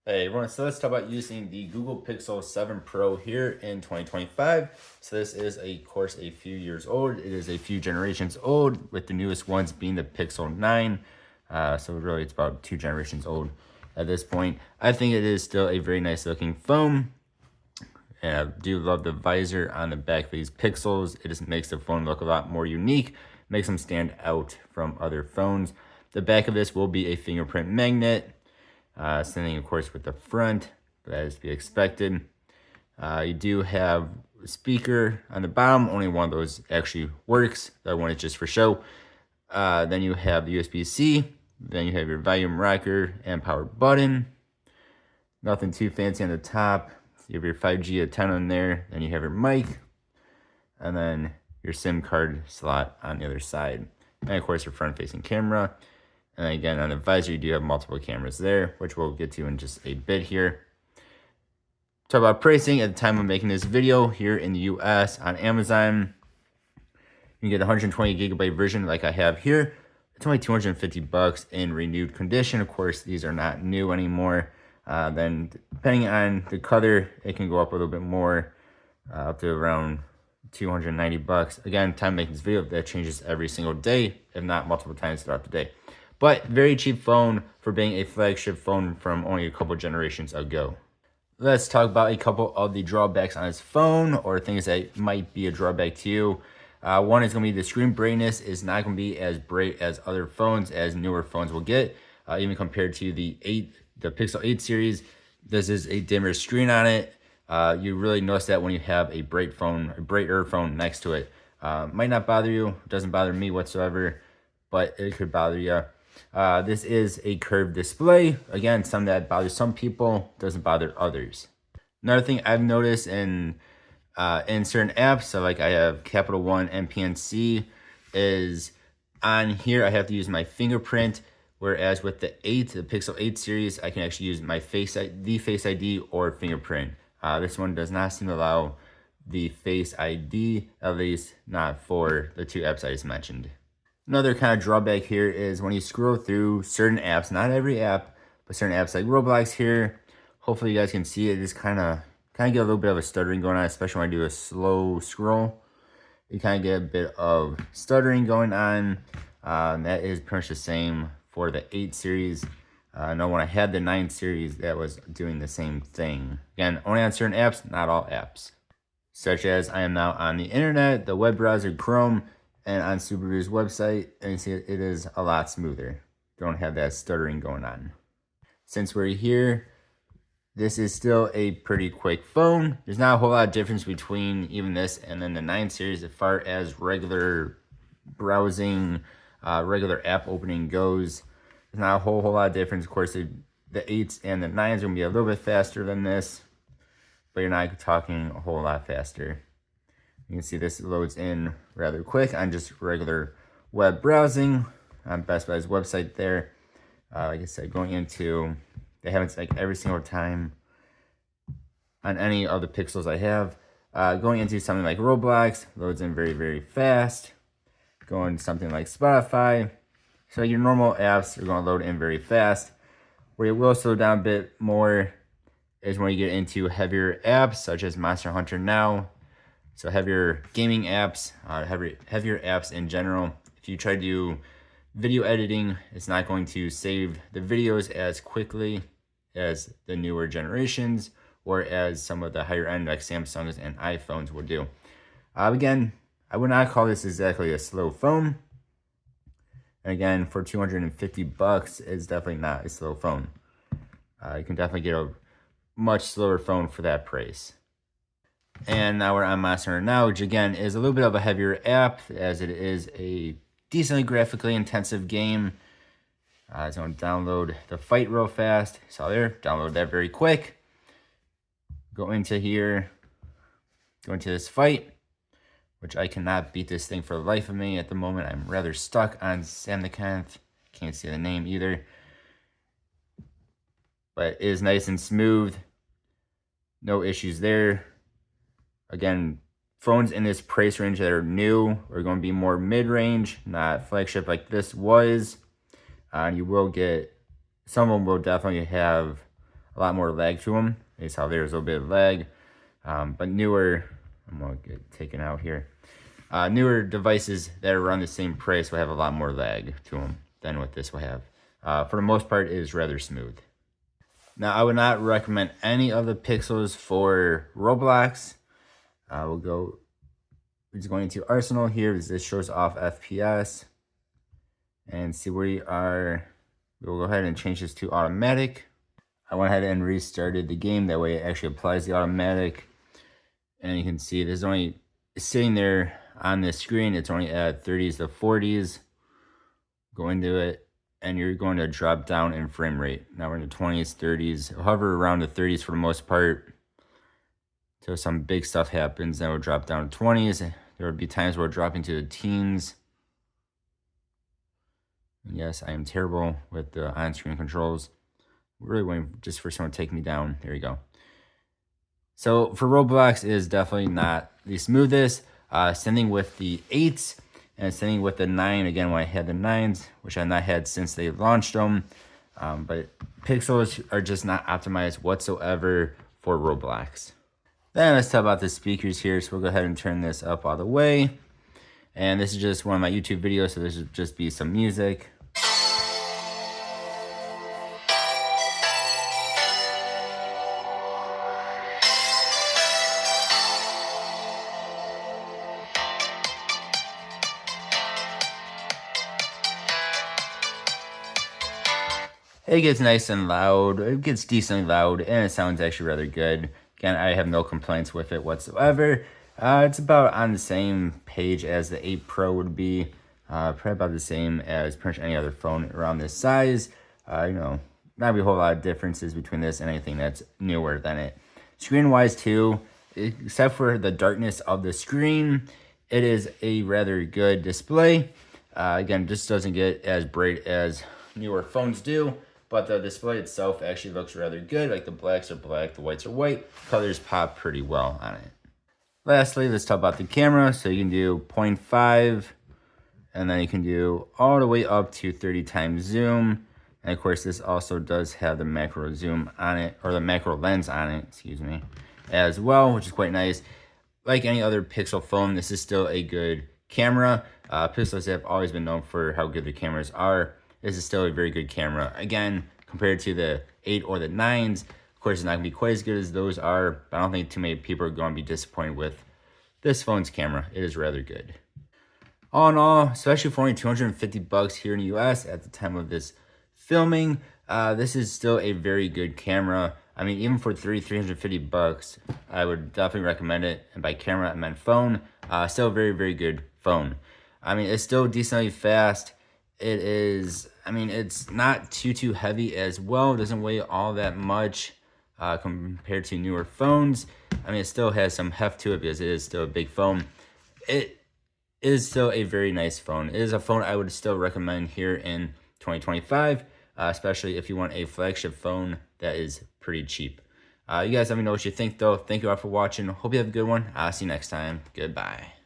Hey everyone, so let's talk about using the Google Pixel 7 Pro here in 2025. So this is, of course, a few years old. It is a few generations old, with the newest ones being the Pixel 9. So really it's about 2 generations old at this point. I think it is still a very nice looking phone. And I do love the visor on the back of these pixels. It just makes the phone look a lot more unique, makes them stand out from other phones. The back of this will be a fingerprint magnet. Same thing, of course, with the front, but that is to be expected. You do have a speaker on the bottom. Only one of those actually works. The other one is just for show. Then you have the USB-C. Then you have your volume rocker and power button. Nothing too fancy on the top. You have your 5G antenna in there. Then you have your mic. And then your SIM card slot on the other side. And of course, your front-facing camera. And again, on the visor, you do have multiple cameras there, which we'll get to in just a bit here. Talk about pricing. At the time of making this video here in the US on Amazon, you can get a 120 gigabyte version like I have here. It's only 250 bucks in renewed condition. Of course, these are not new anymore. Then depending on the color, it can go up a little bit more, up to around 290 bucks. Again, time making this video, that changes every single day, if not multiple times throughout the day. But very cheap phone for being a flagship phone from only a couple generations ago. Let's talk about a couple of the drawbacks on this phone, or things that might be a drawback to you. One is going to be the screen brightness is not going to be as bright as other phones, as newer phones will get, even compared to the Pixel 8 series. This is a dimmer screen on it. You really notice that when you have a brighter phone next to it. Might not bother you, doesn't bother me whatsoever, but it could bother you. This is a curved display. Again, something that bothers some people, doesn't bother others. Another thing I've noticed in certain apps, so like I have Capital One and PNC, is on here I have to use my fingerprint, whereas with the Pixel 8 series, I can actually use my Face ID or fingerprint. This one does not seem to allow the Face ID, at least not for the two apps I just mentioned. Another kind of drawback here is when you scroll through certain apps, not every app, but certain apps like Roblox here. Hopefully you guys can see it. Just kind of get a little bit of a stuttering going on, especially when I do a slow scroll. You kind of get a bit of stuttering going on. That is pretty much the same for the 8 series. I know when I had the 9 series, that was doing the same thing. Again, only on certain apps, not all apps. Such as I am now on the internet, the web browser Chrome, and on Subaru's website, and you see it is a lot smoother. Don't have that stuttering going on. Since we're here, this is still a pretty quick phone. There's not a whole lot of difference between even this and then the 9 series as far as regular browsing, regular app opening goes. There's not a whole lot of difference. Of course, the 8s and the 9s are going to be a little bit faster than this, but you're not talking a whole lot faster. You can see this loads in rather quick on just regular web browsing on Best Buy's website there. Like I said, going into, they have it like every single time on any of the Pixels I have. Going into something like Roblox, loads in very, very fast. Going to something like Spotify. So your normal apps are going to load in very fast. Where you will slow down a bit more is when you get into heavier apps, such as Monster Hunter Now. So heavier gaming apps, heavier apps in general. If you try to do video editing, it's not going to save the videos as quickly as the newer generations, or as some of the higher end like Samsungs and iPhones will do. Again, I would not call this exactly a slow phone. And again, for 250 bucks, it's definitely not a slow phone. You can definitely get a much slower phone for that price. And now we're on Monster Hunter Now, which again is a little bit of a heavier app, as it is a decently graphically intensive game. It's going to download the fight real fast. So there, download that very quick. Go into here, go into this fight, which I cannot beat this thing for the life of me at the moment. I'm rather stuck on Sam the Kenneth. Can't see the name either. But it is nice and smooth. No issues there. Again, phones in this price range that are new are going to be more mid-range, not flagship like this was. You will get, some of them will definitely have a lot more lag to them. Is how there's a little bit of lag. But newer, I'm gonna get taken out here. Newer devices that are around the same price will have a lot more lag to them than what this will have. For the most part, it is rather smooth. Now, I would not recommend any of the Pixels for Roblox. We're just going into Arsenal here. This shows off FPS. And see where we are. We'll go ahead and change this to automatic. I went ahead and restarted the game. That way it actually applies the automatic. And you can see there's only sitting there on the screen. It's only at 30s to 40s. Go into it. And you're going to drop down in frame rate. Now we're in the 20s, 30s, hover around the 30s for the most part. So some big stuff happens, then we'll drop down to 20s. There will be times where we're dropping to the teens. And yes, I am terrible with the on-screen controls. Really waiting just for someone to take me down. There you go. So for Roblox, it is definitely not the smoothest. Sending with the 8s. And sending with the 9, again, when I had the 9s, which I've not had since they launched them. But Pixels are just not optimized whatsoever for Roblox. Then let's talk about the speakers here. So we'll go ahead and turn this up all the way. And this is just one of my YouTube videos, so this will just be some music. It gets nice and loud. It gets decently loud, and it sounds actually rather good. Again, I have no complaints with it whatsoever. It's about on the same page as the 8 Pro would be. Probably about the same as pretty much any other phone around this size. Not a whole lot of differences between this and anything that's newer than it. Screen-wise too, except for the darkness of the screen, it is a rather good display. Again, just doesn't get as bright as newer phones do. But the display itself actually looks rather good. Like the blacks are black, the whites are white. Colors pop pretty well on it. Lastly, let's talk about the camera. So you can do 0.5, and then you can do all the way up to 30 times zoom. And of course, this also does have the macro zoom on it, or the macro lens on it, excuse me, as well, which is quite nice. Like any other Pixel phone, this is still a good camera. Pixels have always been known for how good the cameras are. This is still a very good camera. Again, compared to the 8 or the 9s, of course, it's not going to be quite as good as those are, but I don't think too many people are going to be disappointed with this phone's camera. It is rather good. All in all, especially for only $250 here in the US at the time of this filming, this is still a very good camera. I mean, even for $350, I would definitely recommend it. And by camera, I meant phone. Still a very, very good phone. I mean, it's still decently fast. It is, I mean, it's not too heavy as well. It doesn't weigh all that much compared to newer phones. I mean, it still has some heft to it because it is still a big phone. It is still a very nice phone. It is a phone I would still recommend here in 2025, especially if you want a flagship phone that is pretty cheap. You guys let me know what you think, though. Thank you all for watching. Hope you have a good one. I'll see you next time. Goodbye.